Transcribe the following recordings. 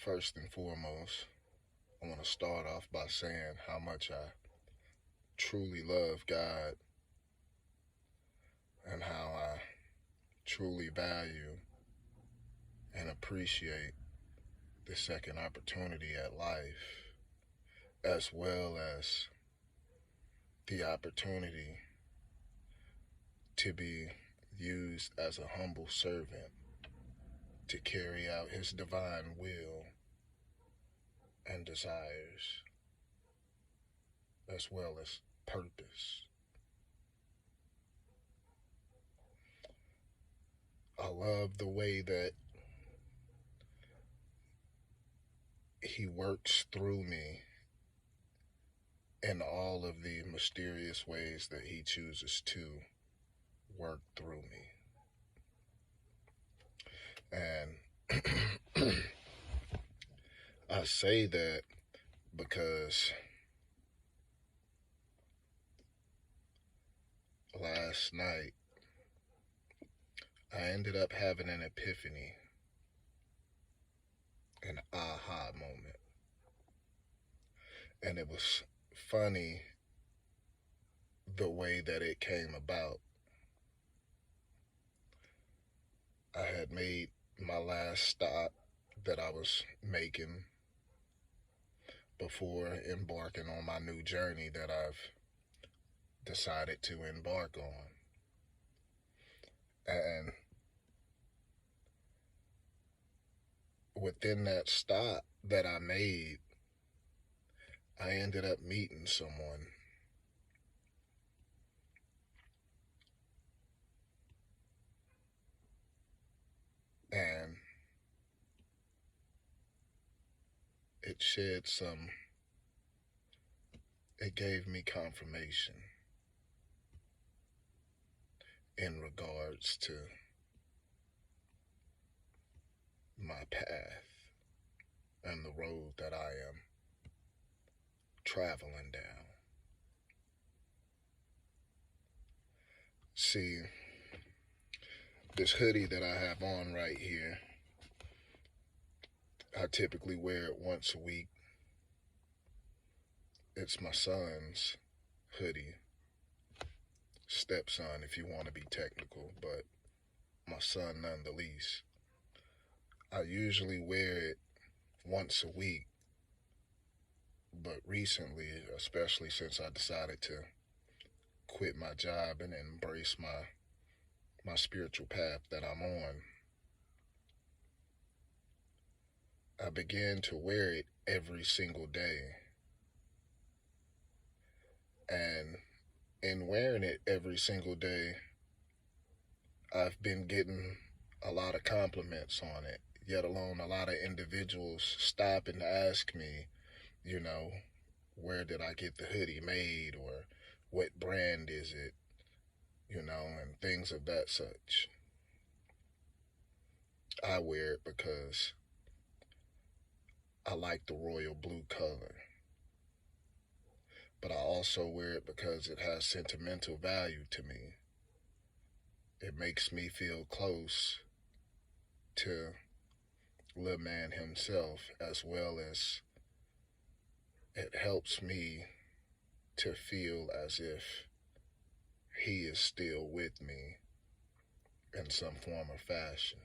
First and foremost, I want to start off by saying how much I truly love God and how I truly value and appreciate the second opportunity at life, as well as the opportunity to be used as a humble servant to carry out His divine will and desires, as well as purpose. I love the way that He works through me in all of the mysterious ways that He chooses to work through me. And I say that because last night I ended up having an epiphany, an aha moment. And it was funny the way that it came about. I had made my last stop that I was making before embarking on my new journey that I've decided to embark on. And within that stop that I made, I ended up meeting someone. And it gave me confirmation in regards to my path and the road that I am traveling down. See, this hoodie that I have on right here, I typically wear it once a week. It's my son's hoodie, stepson if you want to be technical, but my son none the least. I usually wear it once a week, but recently, especially since I decided to quit my job and embrace my spiritual path that I'm on, I began to wear it every single day. And in wearing it every single day, I've been getting a lot of compliments on it, yet alone a lot of individuals stop and ask me, you know, where did I get the hoodie made, or what brand is it, and things of that such. I wear it because I like the royal blue color, but I also wear it because it has sentimental value to me. It makes me feel close to Lil Man himself, as well as it helps me to feel as if he is still with me in some form or fashion.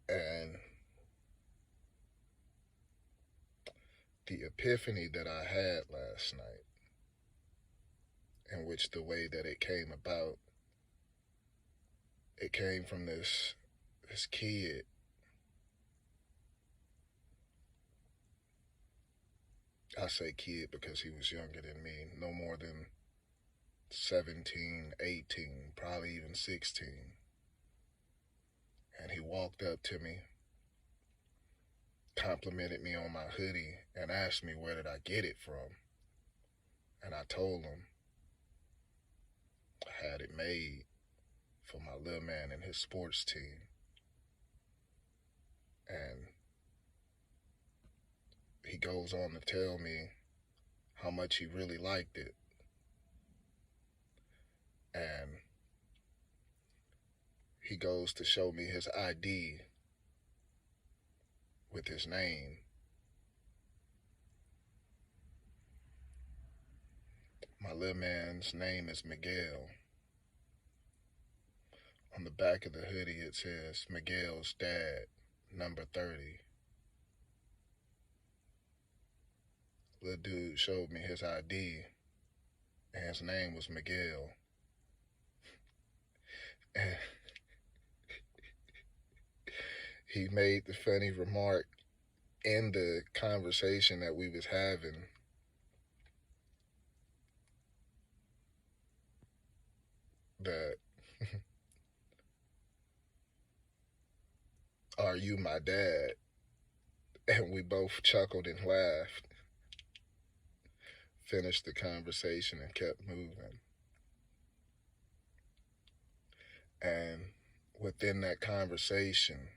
And the epiphany that I had last night, in which the way that it came about, it came from this kid. I say kid because he was younger than me, no more than 17, 18, probably even 16. And he walked up to me, complimented me on my hoodie, and asked me where did I get it from. And I told him I had it made for my little man and his sports team. And he goes on to tell me how much he really liked it. And he goes to show me his ID with his name. My little man's name is Miguel. On the back of the hoodie it says Miguel's dad, number 30. Little dude showed me his ID and his name was Miguel. And he made the funny remark in the conversation that we was having that, "Are you my dad?" And we both chuckled and laughed, finished the conversation, and kept moving. And within that conversation,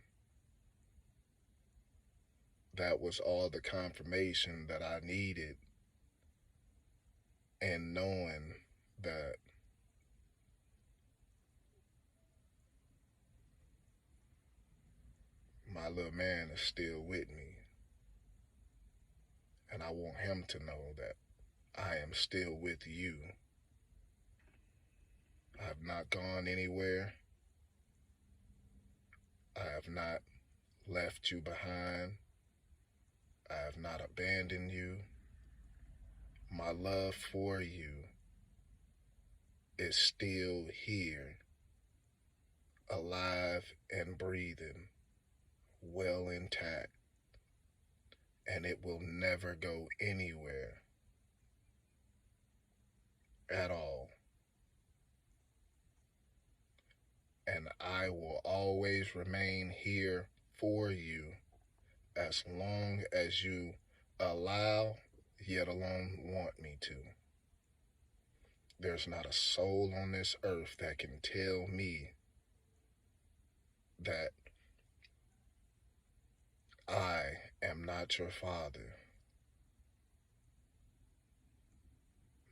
that was all the confirmation that I needed in knowing that my little man is still with me. And I want him to know that I am still with you. I have not gone anywhere. I have not left you behind. I have not abandoned you. My love for you is still here, alive and breathing, well intact, and it will never go anywhere at all. And I will always remain here for you as long as you allow, yet alone want me to. There's not a soul on this earth that can tell me that I am not your father.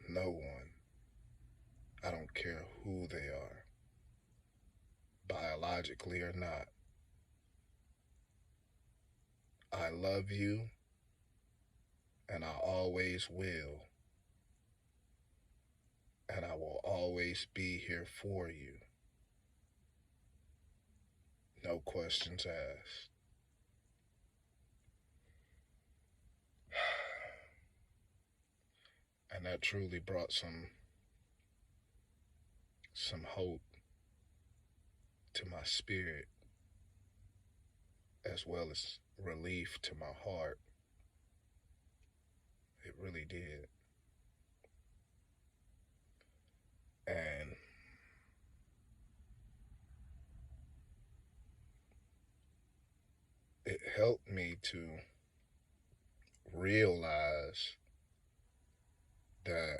No one. I don't care who they are, biologically or not. I love you, and I always will. And I will always be here for you. No questions asked. And that truly brought some hope to my spirit, as well as relief to my heart. It really did. And it helped me to realize that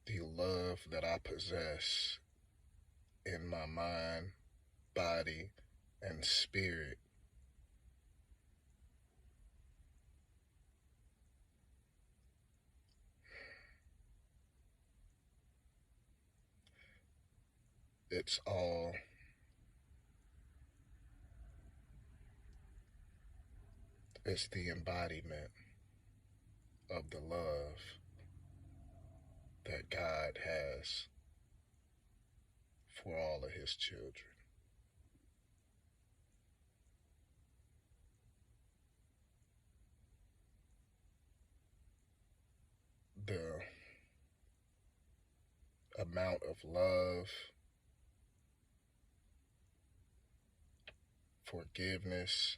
the love that I possess in my mind, body, and spirit it's the embodiment of the love that God has for all of his children. The amount of love, forgiveness,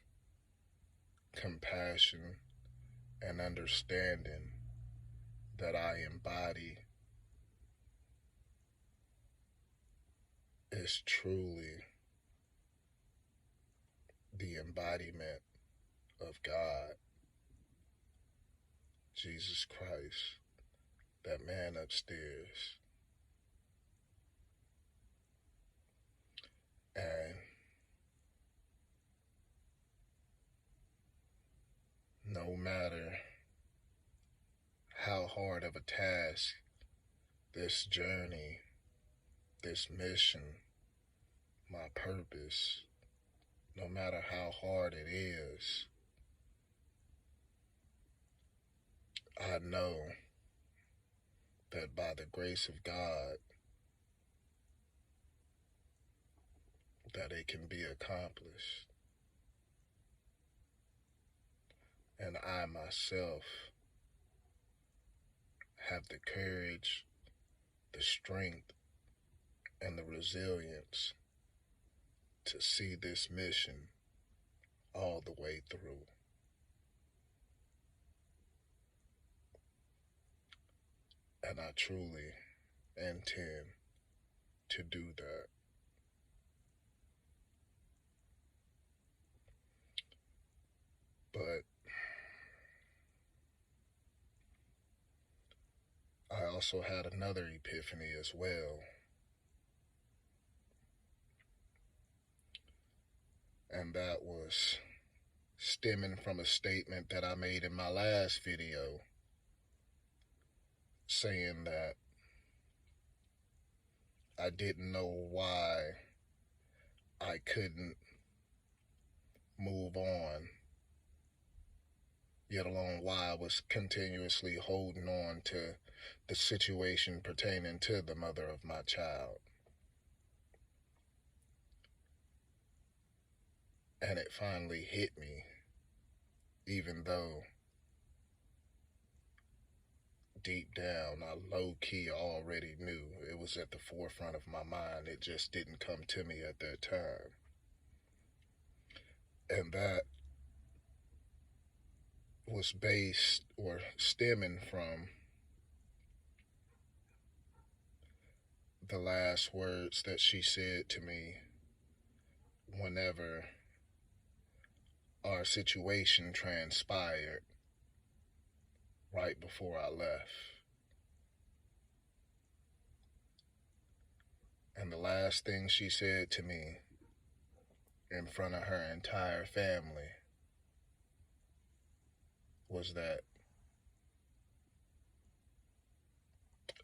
compassion, and understanding that I embody is truly the embodiment of God, Jesus Christ, that man upstairs. And whatever task, this journey, this mission, my purpose, no matter how hard it is, I know that by the grace of God, that it can be accomplished. And I myself have the courage, the strength, and the resilience to see this mission all the way through. And I truly intend to do that. But I also had another epiphany as well. And that was stemming from a statement that I made in my last video, saying that I didn't know why I couldn't move on, yet alone why I was continuously holding on to the situation pertaining to the mother of my child. And it finally hit me, even though deep down I low-key already knew. It was at the forefront of my mind. It just didn't come to me at that time. And that was based or stemming from the last words that she said to me whenever our situation transpired right before I left. And the last thing she said to me in front of her entire family was that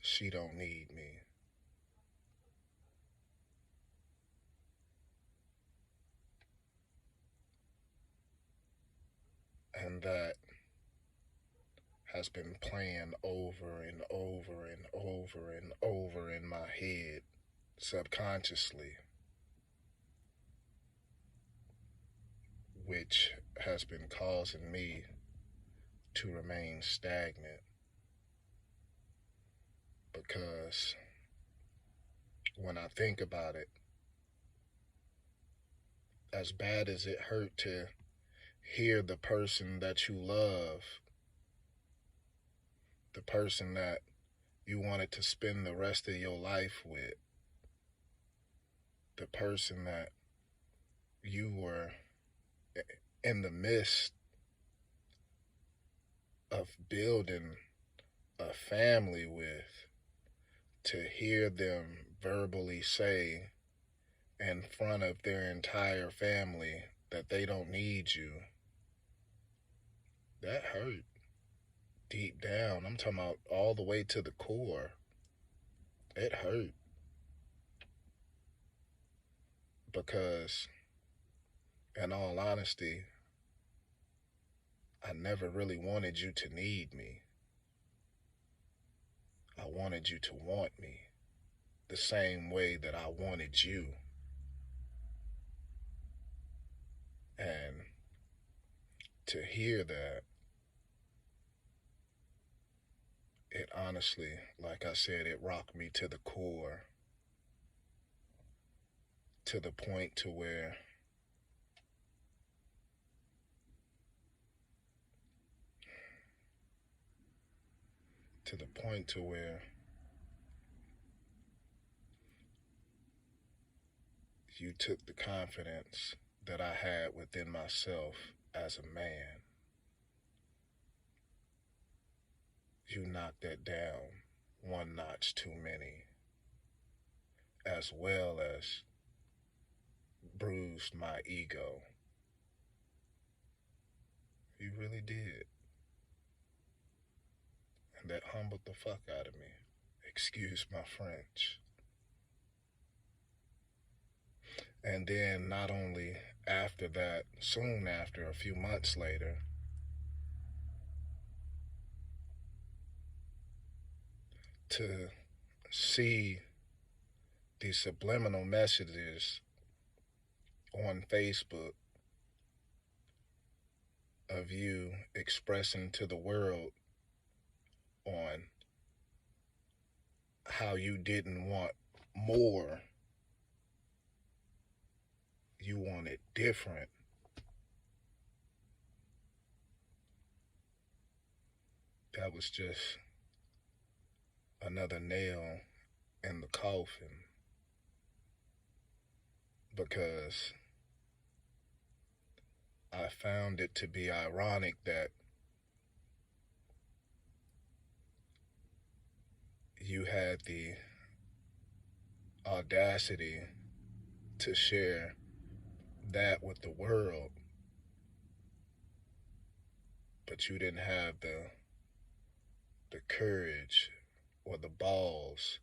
she don't need me. And that has been playing over and over and over and over in my head subconsciously, which has been causing me to remain stagnant. Because when I think about it, as bad as it hurt to hear the person that you love, the person that you wanted to spend the rest of your life with, the person that you were in the midst of building a family with, to hear them verbally say in front of their entire family that they don't need you, that hurt deep down. I'm talking about all the way to the core. It hurt. Because, in all honesty, I never really wanted you to need me. I wanted you to want me the same way that I wanted you. And to hear that, it honestly, like I said, it rocked me to the core, to the point to where you took the confidence that I had within myself as a man. You knocked that down one notch too many, as well as bruised my ego. You really did. that humbled the fuck out of me. Excuse my French. And then, not only after that, soon after, a few months later, to see these subliminal messages on Facebook of you expressing to the world on how you didn't want more, you wanted different. That was just another nail in the coffin, because I found it to be ironic that you had the audacity to share that with the world, but you didn't have the courage or the balls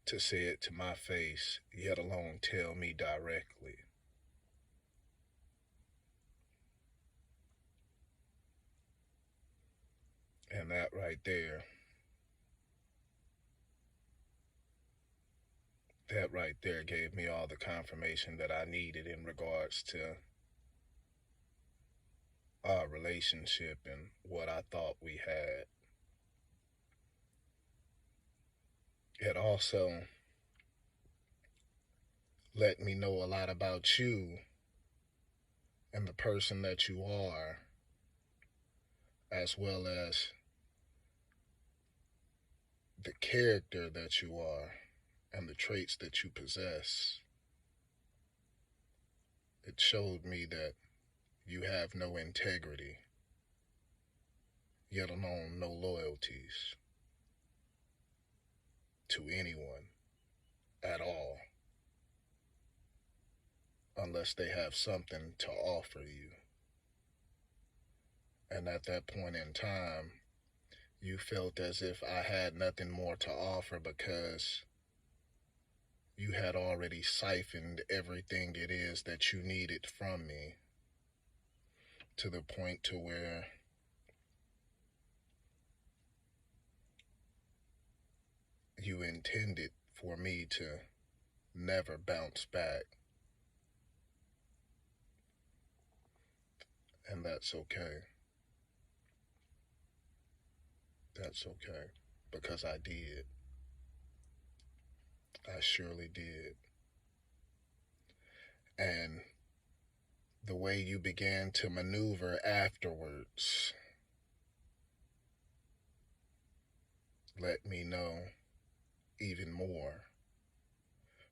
to say it to my face, yet alone tell me directly. And that right there gave me all the confirmation that I needed in regards to our relationship and what I thought we had. It also let me know a lot about you and the person that you are, as well as the character that you are and the traits that you possess. It showed me that you have no integrity, yet alone no loyalties to anyone at all, unless they have something to offer you. And at that point in time, you felt as if I had nothing more to offer because you had already siphoned everything it is that you needed from me, to the point to where you intended for me to never bounce back. And that's okay. That's okay. Because I did. I surely did. And the way you began to maneuver afterwards let me know even more.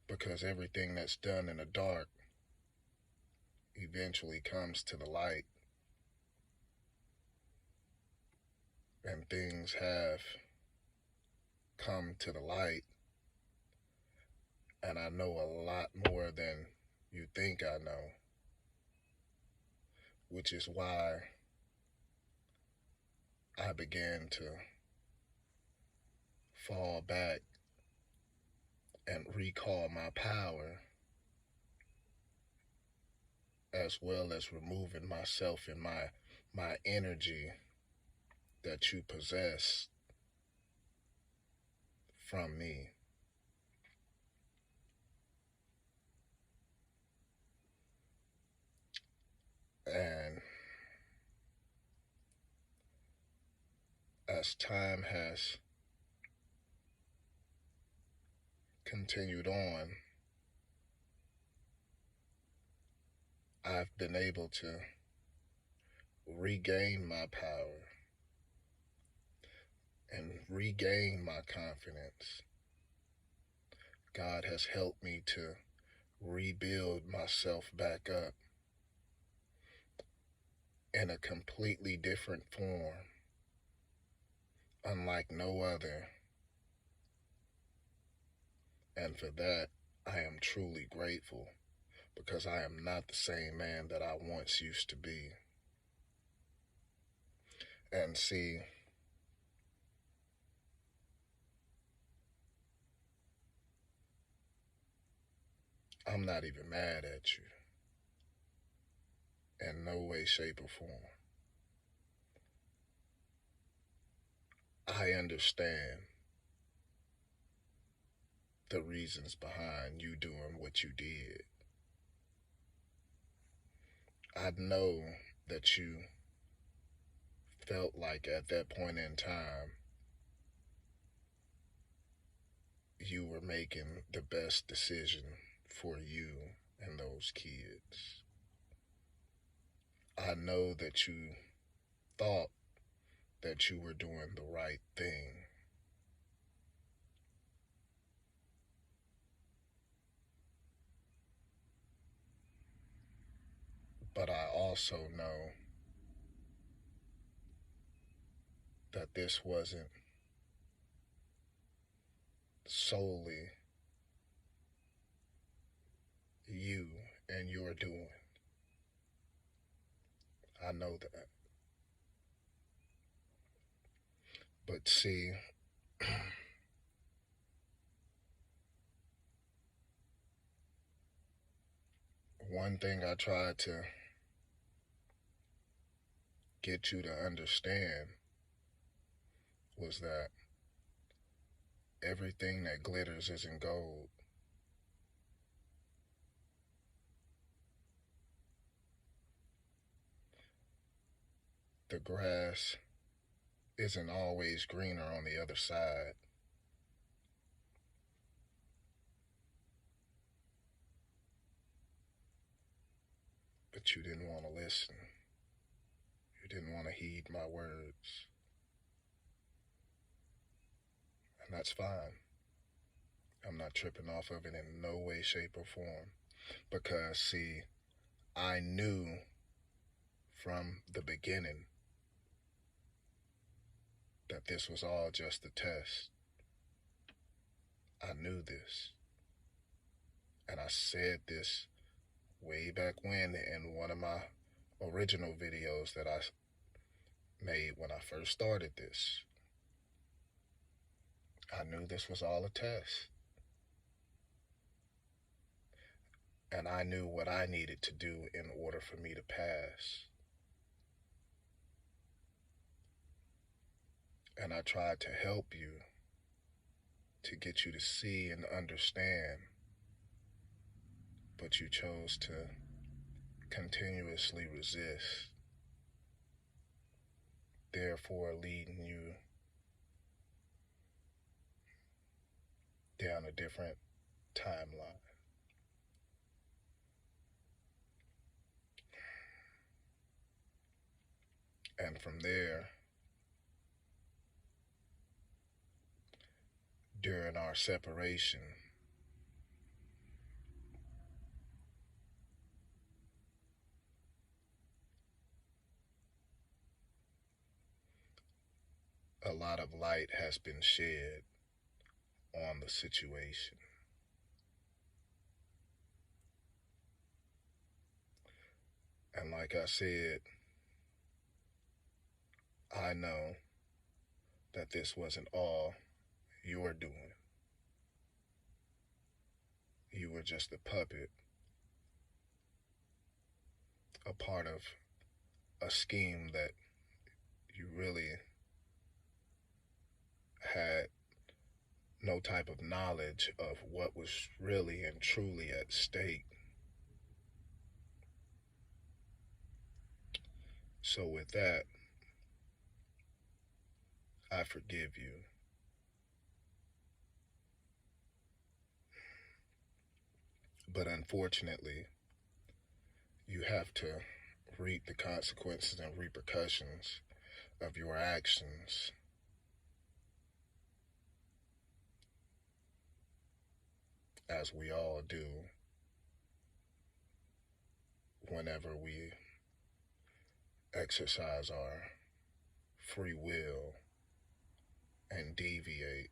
Because everything that's done in the dark eventually comes to the light. And things have come to the light. And I know a lot more than you think I know. Which is why I began to fall back and recall my power, as well as removing myself and my energy that you possess from me. And as time has continued on, I've been able to regain my power and regain my confidence. God has helped me to rebuild myself back up in a completely different form, unlike no other. And for that, I am truly grateful, because I am not the same man that I once used to be. And see, I'm not even mad at you in no way, shape, or form. I understand the reasons behind you doing what you did. I know that you felt like at that point in time you were making the best decision for you and those kids. I know that you thought that you were doing the right thing. But I also know that this wasn't solely you and your doing. I know that. But see, one thing I tried to get you to understand was that everything that glitters isn't gold. The grass isn't always greener on the other side. But you didn't want to listen. You didn't want to heed my words. And that's fine. I'm not tripping off of it in no way, shape, or form. Because, see, I knew from the beginning that this was all just a test. I knew this. And I said this way back when in one of my original videos that I made when I first started this. I knew this was all a test. And I knew what I needed to do in order for me to pass. And I tried to help you, to get you to see and understand, but you chose to continuously resist, therefore leading you down a different timeline. And from there, during our separation, a lot of light has been shed on the situation. And like I said, I know that this wasn't all your doing. You were just a puppet, a part of a scheme that you really had no type of knowledge of what was really and truly at stake. So with that, I forgive you. But unfortunately, you have to reap the consequences and repercussions of your actions. As we all do whenever we exercise our free will and deviate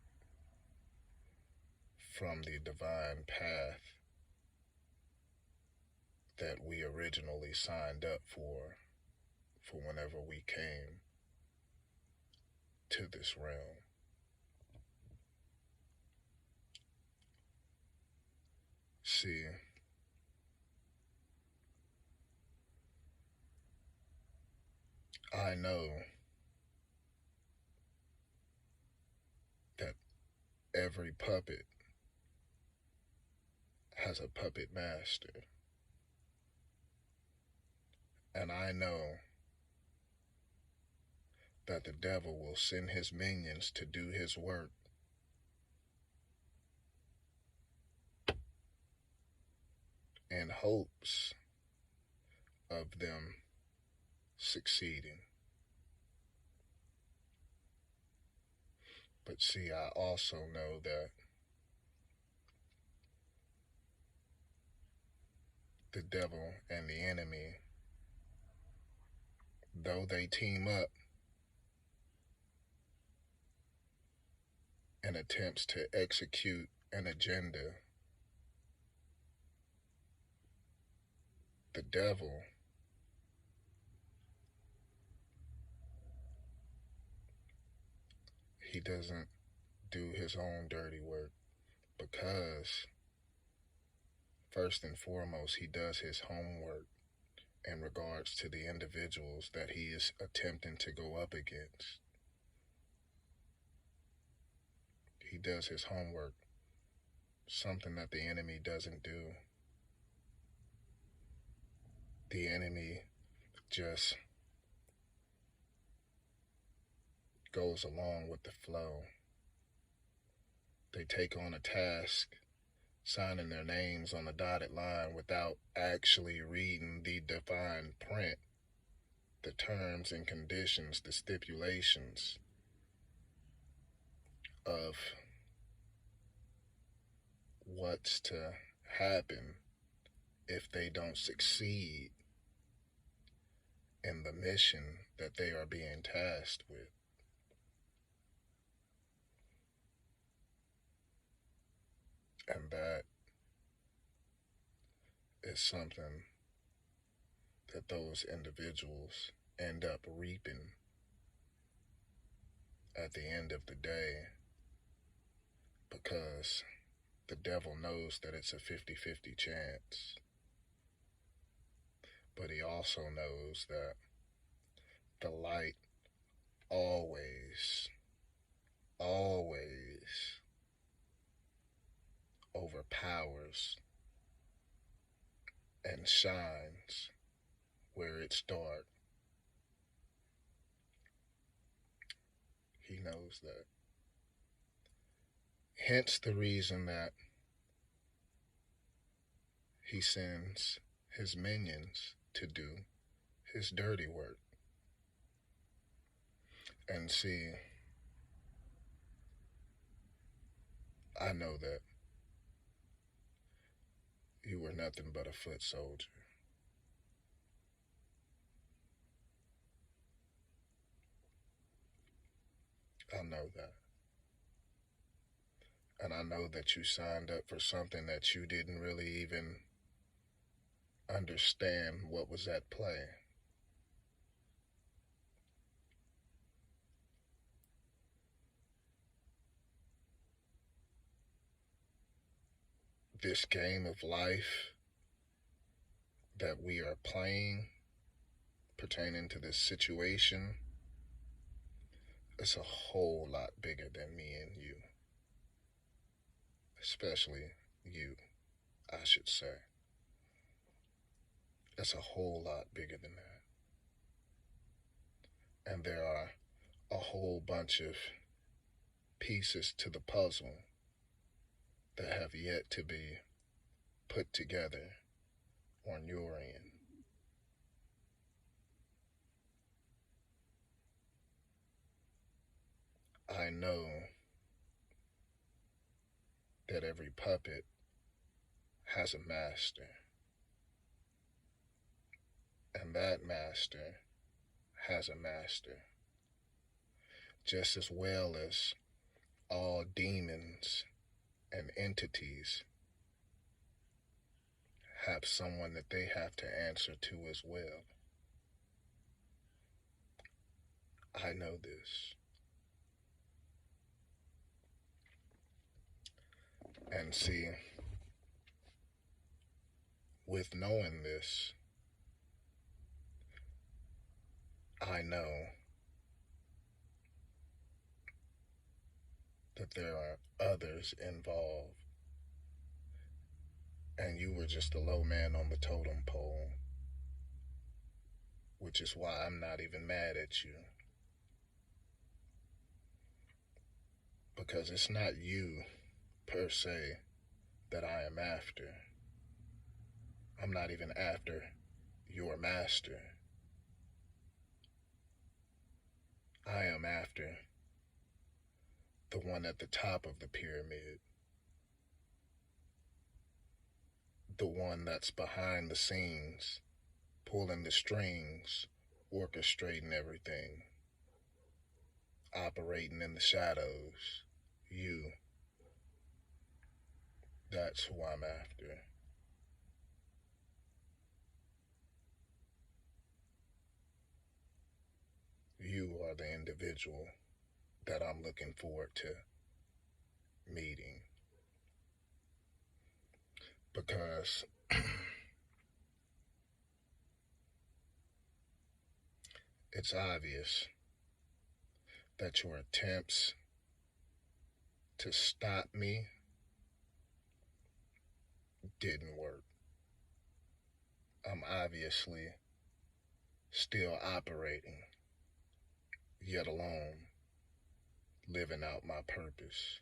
from the divine path that we originally signed up for whenever we came to this realm. See, I know that every puppet has a puppet master. And I know that the devil will send his minions to do his work in hopes of them succeeding. But see, I also know that the devil and the enemy, though they team up in attempts to execute an agenda, the devil he doesn't do his own dirty work because, first and foremost, he does his homework in regards to the individuals that he is attempting to go up against. He does his homework, something that the enemy doesn't do. The enemy just goes along with the flow. They take on a task, signing their names on the dotted line without actually reading the defined print, the terms and conditions, the stipulations of what's to happen if they don't succeed in the mission that they are being tasked with. And that is something that those individuals end up reaping at the end of the day, because the devil knows that it's a 50-50 chance. But he also knows that the light always, always overpowers and shines where it's dark. He knows that. Hence the reason that he sends his minions to do his dirty work. And see, I know that you were nothing but a foot soldier. I know that. And I know that you signed up for something that you didn't really even understand what was at play. This game of life that we are playing pertaining to this situation is a whole lot bigger than me and you. Especially you, I should say. It's a whole lot bigger than that. And there are a whole bunch of pieces to the puzzle that have yet to be put together on your end. I know that every puppet has a master, and that master has a master, just as well as all demons and entities have someone that they have to answer to as well. I know this. And see, with knowing this, I know that there are others involved, and you were just a low man on the totem pole, which is why I'm not even mad at you. Because it's not you, per se, that I am after. I'm not even after your master. I am after the one at the top of the pyramid, the one that's behind the scenes, pulling the strings, orchestrating everything, operating in the shadows. You, that's who I'm after. You are the individual that I'm looking forward to meeting. Because it's obvious that your attempts to stop me didn't work. I'm obviously still operating, yet alone living out my purpose.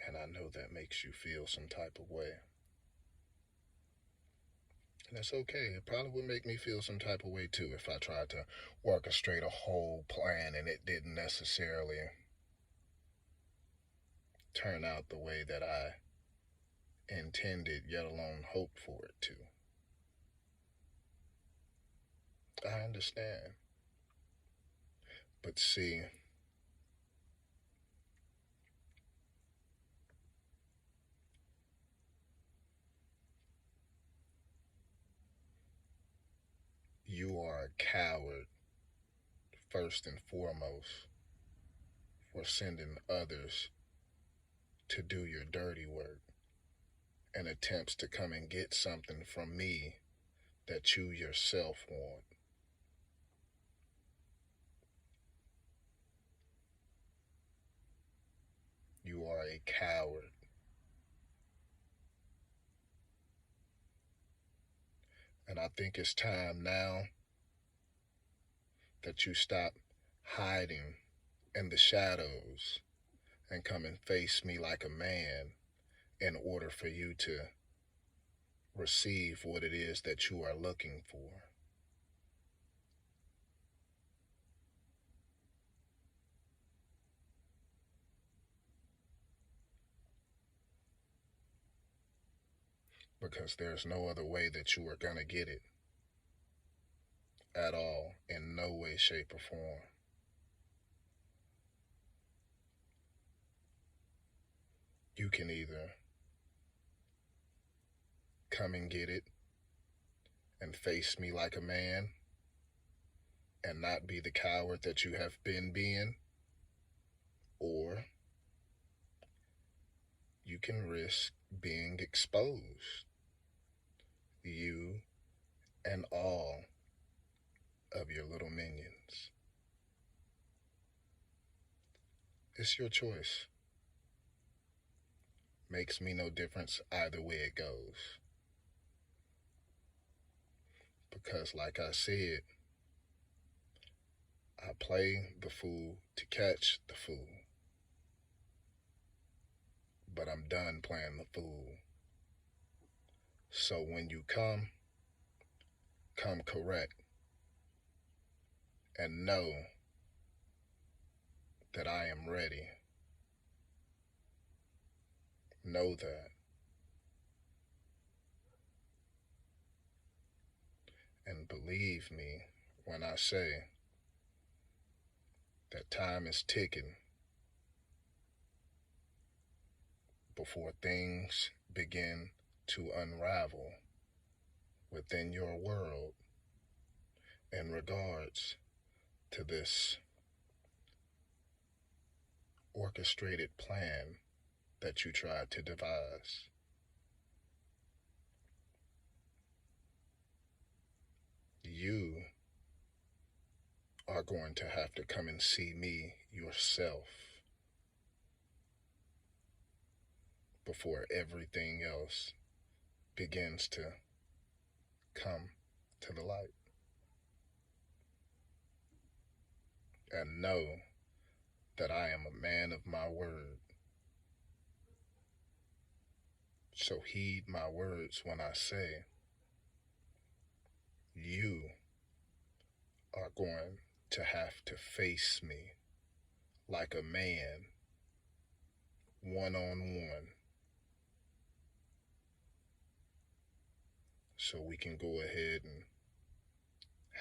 And I know that makes you feel some type of way. And that's okay. It probably would make me feel some type of way too if I tried to orchestrate a whole plan and it didn't necessarily turn out the way that I intended, yet alone hoped for it to. I understand. But see, you are a coward, first and foremost, for sending others to do your dirty work and attempts to come and get something from me that you yourself want. You are a coward. And I think it's time now that you stop hiding in the shadows and come and face me like a man in order for you to receive what it is that you are looking for. Because there's no other way that you are going to get it at all, in no way, shape, or form. You can either come and get it and face me like a man and not be the coward that you have been being, or you can risk being exposed, you and all of your little minions. It's your choice. Makes me no difference either way it goes. Because, like I said, I play the fool to catch the fool. But I'm done playing the fool. So when you come correct and know that I am ready. Know that. And believe me when I say that time is ticking before things begin to unravel within your world in regards to this orchestrated plan that you tried to devise. You are going to have to come and see me yourself before everything else begins to come to the light. And know that I am a man of my word. So heed my words when I say you are going to have to face me like a man, one on one, so we can go ahead and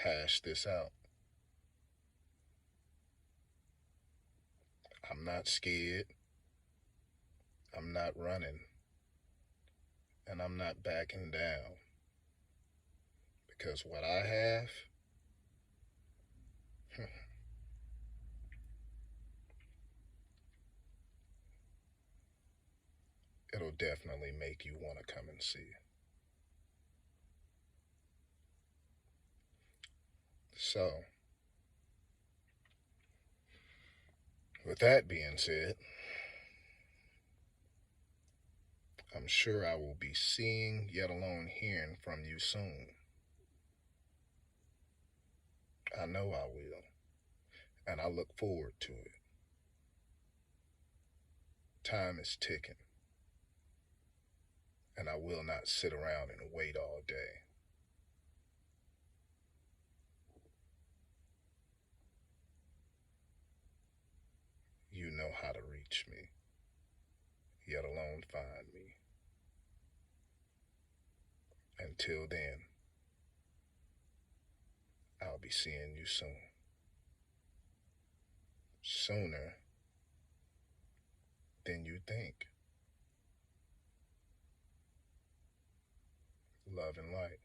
hash this out. I'm not scared, I'm not running, and I'm not backing down, because what I have, it'll definitely make you want to come and see. So, with that being said, I'm sure I will be seeing, yet alone hearing from you soon. I know I will, and I look forward to it. Time is ticking, and I will not sit around and wait all day. You know how to reach me, yet alone find me. Until then, I'll be seeing you soon. Sooner than you think. Love and light.